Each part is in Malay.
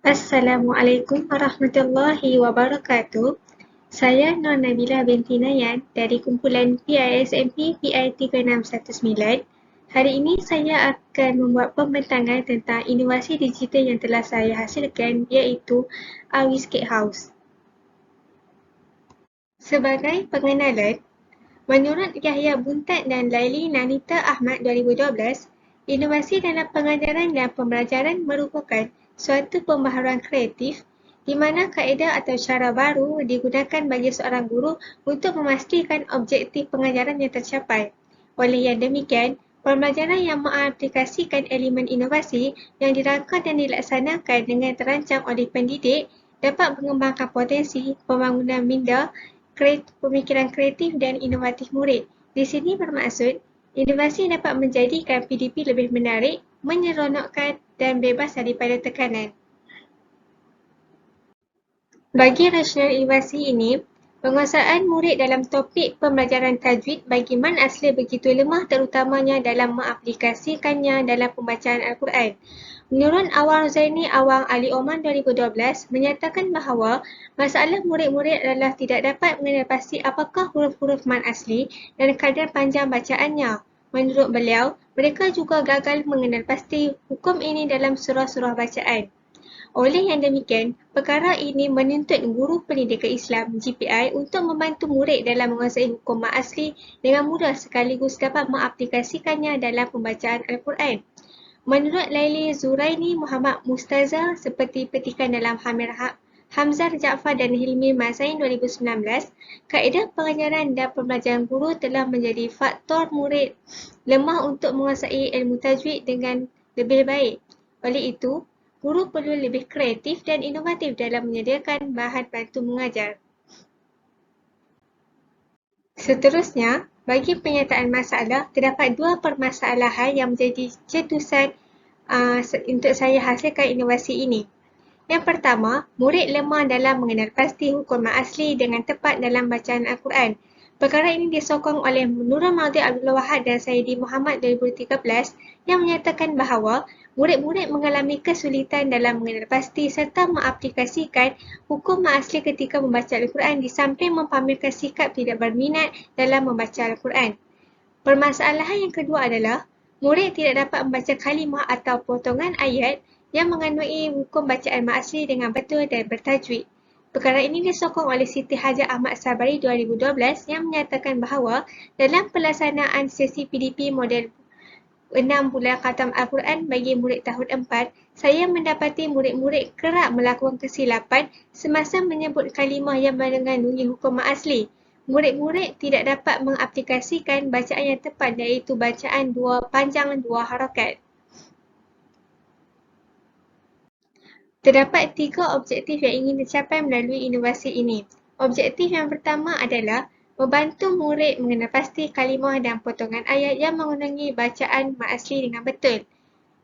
Assalamualaikum warahmatullahi wabarakatuh. Saya Nur Nabilah binti Nayan dari kumpulan PISMP PI 3619. Hari ini saya akan membuat pembentangan tentang inovasi digital yang telah saya hasilkan, iaitu Awiscape House. Sebagai pengenalan, menurut Yahya Buntat dan Laili Nanita Ahmad 2012, inovasi dalam pengajaran dan pembelajaran merupakan suatu pembaharuan kreatif di mana kaedah atau cara baru digunakan bagi seorang guru untuk memastikan objektif pengajaran yang tercapai. Oleh yang demikian, pembelajaran yang mengaplikasikan elemen inovasi yang dirangka dan dilaksanakan dengan terancang oleh pendidik dapat mengembangkan potensi pembangunan minda, pemikiran kreatif dan inovatif murid. Di sini bermaksud, inovasi dapat menjadikan PDP lebih menarik, menyeronokkan dan bebas daripada tekanan. Bagi rasional inovasi ini, penguasaan murid dalam topik pembelajaran tajwid bagi man asli begitu lemah, terutamanya dalam mengaplikasikannya dalam pembacaan Al-Quran. Menurut Awang Zaini Awang Ali Oman 2012 menyatakan bahawa masalah murid-murid adalah tidak dapat mengenal pasti apakah huruf-huruf man asli dan kadar panjang bacaannya. Menurut beliau, mereka juga gagal mengenal pasti hukum ini dalam surah-surah bacaan. Oleh yang demikian, perkara ini menuntut guru pendidikan Islam (GPI) untuk membantu murid dalam menguasai hukum mat asli dengan mudah sekaligus dapat mengaplikasikannya dalam pembacaan Al-Quran. Menurut Laili Zuraini Muhammad Mustaza seperti petikan dalam Hamzah Jaafar dan Hilmi Mazain 2019, kaedah pengajaran dan pembelajaran guru telah menjadi faktor murid lemah untuk menguasai ilmu tajwid dengan lebih baik. Oleh itu, guru perlu lebih kreatif dan inovatif dalam menyediakan bahan bantu mengajar. Seterusnya, bagi penyataan masalah, terdapat dua permasalahan yang menjadi cetusan untuk saya hasilkan inovasi ini. Yang pertama, murid lemah dalam mengenal pasti hukum mat asli dengan tepat dalam bacaan Al-Quran. Perkara ini disokong oleh Nurul Madi Abdul Wahab dan Saidi Muhammad 2013 yang menyatakan bahawa murid-murid mengalami kesulitan dalam mengenal pasti serta mengaplikasikan hukum mat asli ketika membaca Al-Quran di samping mempamerkan sikap tidak berminat dalam membaca Al-Quran. Permasalahan yang kedua adalah murid tidak dapat membaca kalimah atau potongan ayat yang mengandungi hukum bacaan mat asli dengan betul dan bertajwid. Perkara ini disokong oleh Siti Hajar Ahmad Sabari 2012 yang menyatakan bahawa dalam pelaksanaan sesi PDP model 6 bulan khatam Al-Quran bagi murid tahun 4, saya mendapati murid-murid kerap melakukan kesilapan semasa menyebut kalimah yang mengandungi hukum mat asli. Murid-murid tidak dapat mengaplikasikan bacaan yang tepat iaitu bacaan panjang dua harakat. Terdapat tiga objektif yang ingin dicapai melalui inovasi ini. Objektif yang pertama adalah membantu murid mengenal pasti kalimah dan potongan ayat yang mengandungi bacaan mat asli dengan betul.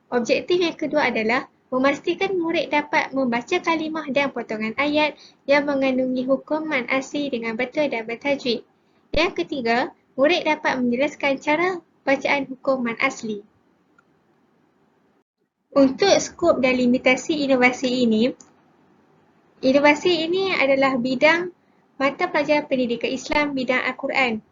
Objektif yang kedua adalah memastikan murid dapat membaca kalimah dan potongan ayat yang mengandungi hukum mat asli dengan betul dan bertajwid. Yang ketiga, murid dapat menjelaskan cara bacaan hukum mat asli. Untuk skop dan limitasi inovasi ini adalah bidang mata pelajaran pendidikan Islam bidang Al-Quran.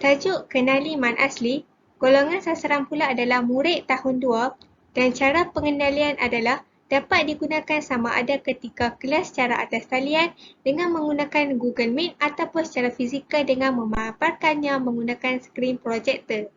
Tajuk Kenali Man Asli, golongan sasaran pula adalah murid tahun 2 dan cara pengendalian adalah dapat digunakan sama ada ketika kelas secara atas talian dengan menggunakan Google Meet ataupun secara fizikal dengan memaparkannya menggunakan skrin projektor.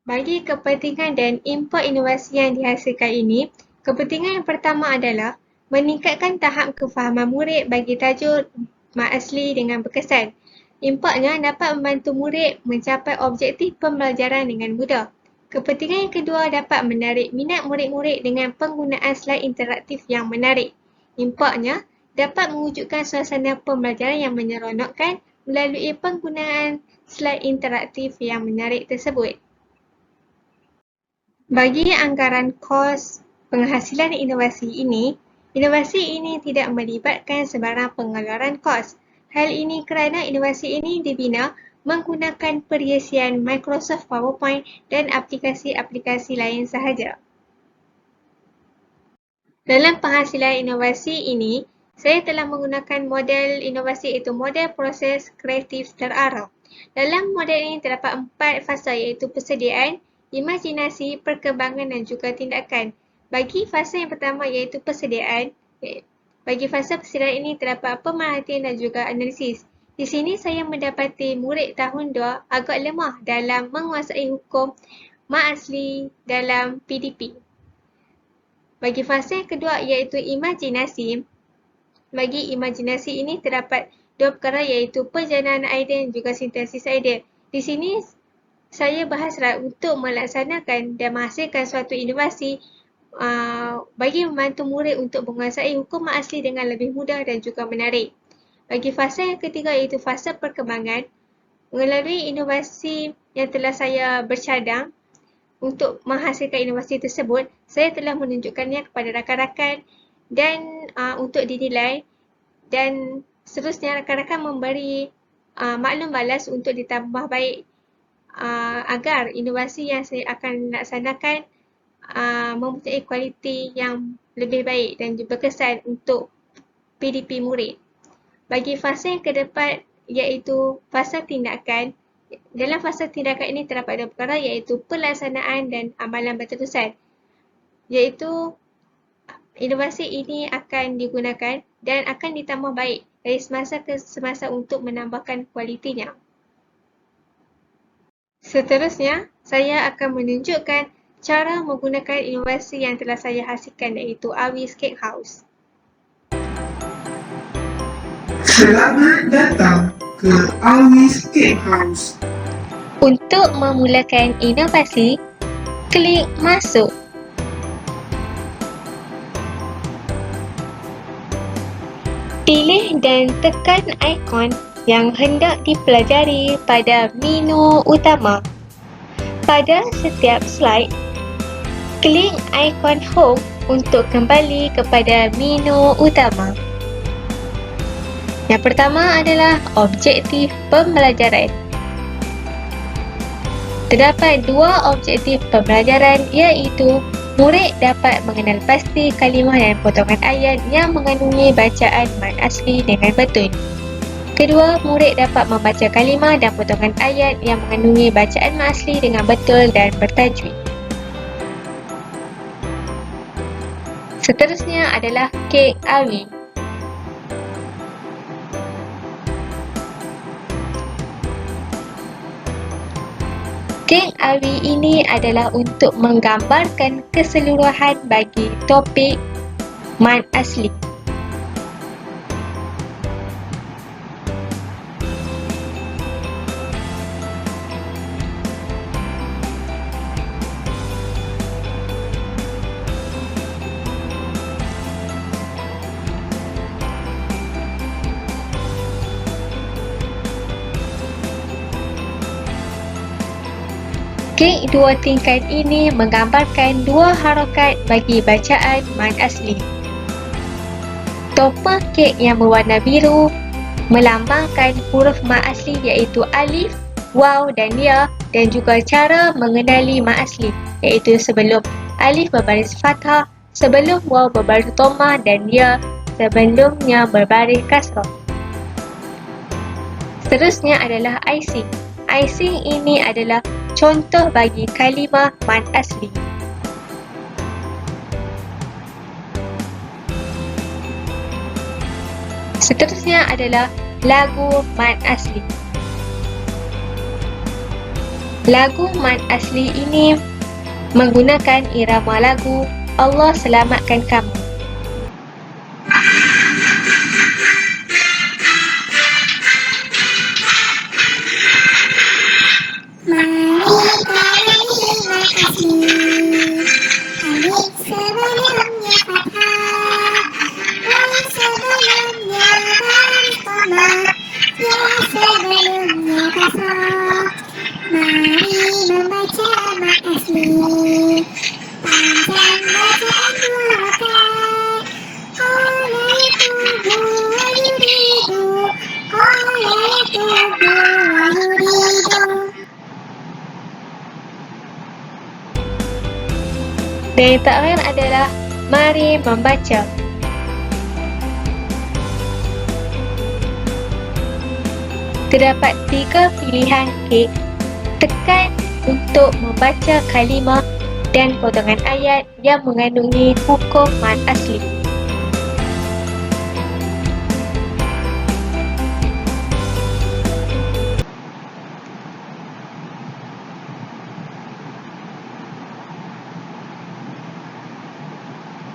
Bagi kepentingan dan input inovasi yang dihasilkan ini, kepentingan yang pertama adalah meningkatkan tahap kefahaman murid bagi tajuk mat asli dengan berkesan. Impaknya dapat membantu murid mencapai objektif pembelajaran dengan mudah. Kepentingan yang kedua dapat menarik minat murid-murid dengan penggunaan slide interaktif yang menarik. Impaknya dapat mewujudkan suasana pembelajaran yang menyeronokkan melalui penggunaan slide interaktif yang menarik tersebut. Bagi anggaran kos penghasilan inovasi ini tidak melibatkan sebarang pengeluaran kos. Hal ini kerana inovasi ini dibina menggunakan perhiasan Microsoft PowerPoint dan aplikasi-aplikasi lain sahaja. Dalam penghasilan inovasi ini, saya telah menggunakan model inovasi iaitu model proses kreatif terarah. Dalam model ini terdapat 4 fasa iaitu persediaan, imajinasi, perkembangan dan juga tindakan. Bagi fasa yang pertama iaitu persediaan, bagi fasa persediaan ini terdapat pemerhatian dan juga analisis. Di sini saya mendapati murid tahun 2 agak lemah dalam menguasai hukum mak asli dalam PDP. Bagi fasa yang kedua iaitu imajinasi. Bagi imajinasi ini terdapat dua perkara iaitu perjalanan idea dan juga sintesis idea. Di sini saya berhasrat untuk melaksanakan dan menghasilkan suatu inovasi bagi membantu murid untuk menguasai hukum asli dengan lebih mudah dan juga menarik. Bagi fasa yang ketiga iaitu fasa perkembangan. Melalui inovasi yang telah saya bercadang, untuk menghasilkan inovasi tersebut, saya telah menunjukkannya kepada rakan-rakan dan untuk dinilai dan seterusnya rakan-rakan memberi maklum balas untuk ditambah baik agar inovasi yang saya akan laksanakan mempunyai kualiti yang lebih baik dan berkesan untuk PDP murid. Bagi fasa yang kedepan iaitu fasa tindakan. Dalam fasa tindakan ini terdapat dua perkara iaitu pelaksanaan dan amalan berterusan. Iaitu inovasi ini akan digunakan dan akan ditambah baik dari semasa ke semasa untuk menambahkan kualitinya. Seterusnya, saya akan menunjukkan cara menggunakan inovasi yang telah saya hasilkan iaitu Awis Cake House. Selamat datang ke Awis Cake House. Untuk memulakan inovasi, klik masuk. Pilih dan tekan ikon yang hendak dipelajari pada menu utama. Pada setiap slide, klik ikon home untuk kembali kepada menu utama. Yang pertama adalah objektif pembelajaran. Terdapat dua objektif pembelajaran iaitu murid dapat mengenal pasti kalimah dan potongan ayat yang mengandungi bacaan mat asli dengan betul. Kedua, murid dapat membaca kalimah dan potongan ayat yang mengandungi bacaan mat asli dengan betul dan bertajwid. Seterusnya adalah kek awi. Kek awi ini adalah untuk menggambarkan keseluruhan bagi topik mat asli. Kek dua tingkat ini menggambarkan dua harakat bagi bacaan mat asli. Topa kek yang berwarna biru melambangkan huruf mat asli iaitu alif, waw dan ya dan juga cara mengenali mat asli iaitu sebelum alif berbaris fathah, sebelum waw berbaris dhammah dan ya sebelumnya berbaris kasrah. Seterusnya adalah icing. Icing ini adalah contoh bagi kalimah mat asli. Seterusnya adalah lagu mat asli. Lagu mat asli ini menggunakan irama lagu Allah Selamatkan Kamu. Dan yang terakhir adalah Mari membaca. Terdapat 3 pilihan kek. Tekan untuk membaca kalimah dan potongan ayat yang mengandungi hukum mad asli.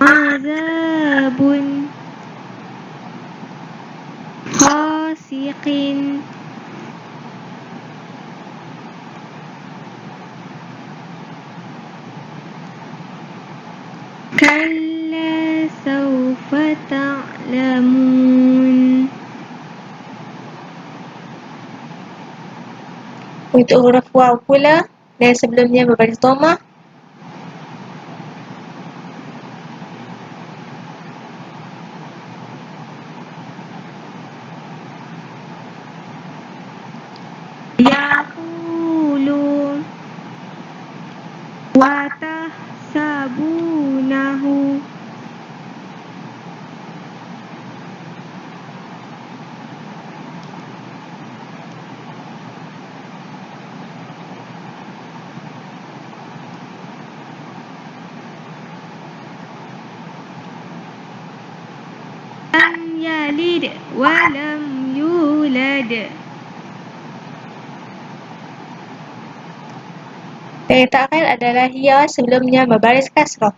Azabun khasiqin kalla sawfa ta'lamun. Untuk huruf waw pula dan sebelumnya berbaris dhamma, yaqulu wa tahsabunahu lam yalid wa lam yulad. Dan yang terakhir adalah ya sebelumnya berbaris kasrah.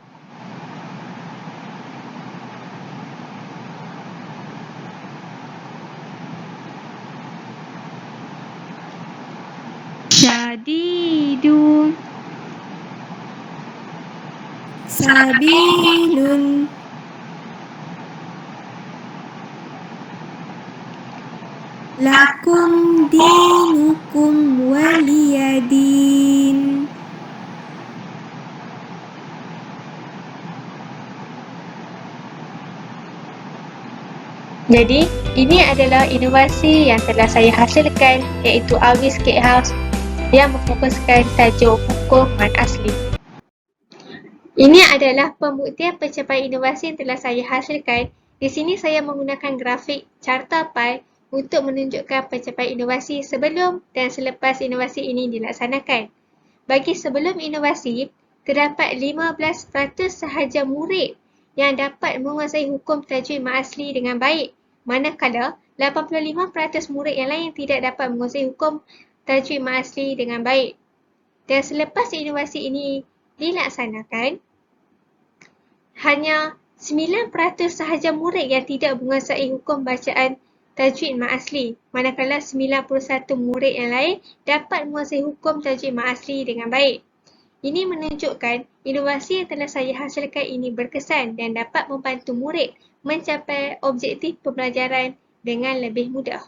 Syadidu, sabilun, lakum dinukum waliyadin. Jadi, ini adalah inovasi yang telah saya hasilkan, iaitu Awis Cake House yang memfokuskan tajuk hukum mad asli. Ini adalah pembuktian pencapaian inovasi yang telah saya hasilkan. Di sini saya menggunakan grafik carta pie untuk menunjukkan pencapaian inovasi sebelum dan selepas inovasi ini dilaksanakan. Bagi sebelum inovasi, terdapat 15% sahaja murid yang dapat menguasai hukum tajwid mad asli dengan baik, manakala 85% murid yang lain tidak dapat menguasai hukum tajwid mad asli dengan baik. Dan selepas inovasi ini dilaksanakan, hanya 9% sahaja murid yang tidak menguasai hukum bacaan tajwid mad asli, manakala 91 murid yang lain dapat menguasai hukum tajwid mad asli dengan baik. Ini menunjukkan inovasi yang telah saya hasilkan ini berkesan dan dapat membantu murid mencapai objektif pembelajaran dengan lebih mudah.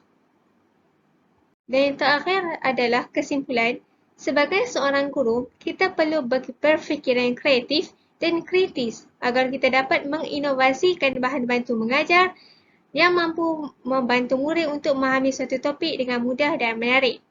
Dan yang terakhir adalah kesimpulan. Sebagai seorang guru, kita perlu berfikiran kreatif dan kritis agar kita dapat menginovasikan bahan bantu mengajar yang mampu membantu murid untuk memahami suatu topik dengan mudah dan menarik.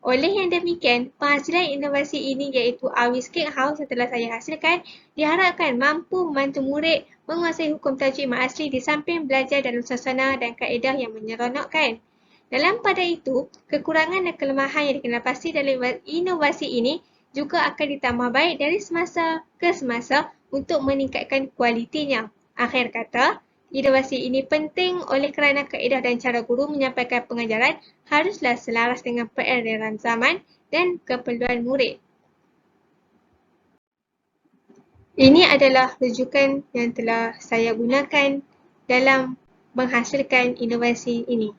Oleh yang demikian, penghasilan inovasi ini iaitu Awis Cake House yang telah saya hasilkan diharapkan mampu membantu murid menguasai hukum tajwid mad asli di samping belajar dalam suasana dan kaedah yang menyeronokkan. Dalam pada itu, kekurangan dan kelemahan yang dikenalpasti dalam inovasi ini juga akan ditambah baik dari semasa ke semasa untuk meningkatkan kualitinya. Akhir kata, inovasi ini penting oleh kerana kaedah dan cara guru menyampaikan pengajaran haruslah selaras dengan peredaran zaman dan keperluan murid. Ini adalah rujukan yang telah saya gunakan dalam menghasilkan inovasi ini.